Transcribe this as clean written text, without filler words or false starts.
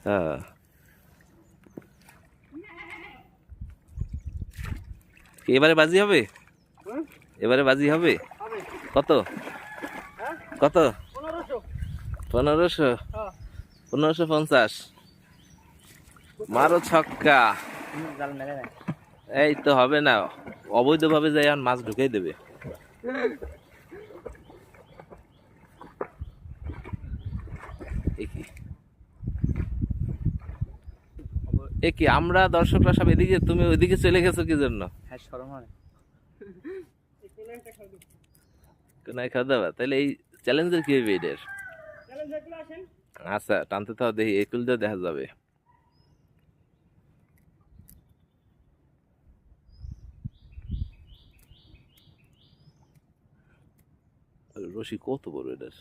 হ্যাঁ, এবারে বাজি হবে, এবারে বাজি হবে। কত কত? 1500, 1550। মারো ছক্কা। এই তো হবে না, অবৈধভাবে যাই আর মাছ ঢুকেই দেবে। এ কি আমরা দর্শকরা সব এদিকে, তুমি ওইদিকে চলে গেছো কি জন্য? কোনায় খাওয়া দাওয়া, তাহলে এই চ্যালেঞ্জের কি হবে এটার? আচ্ছা, টানতে তো দেখি, একুল দিয়ে দেখা যাবে। রশি কত বড় এটার!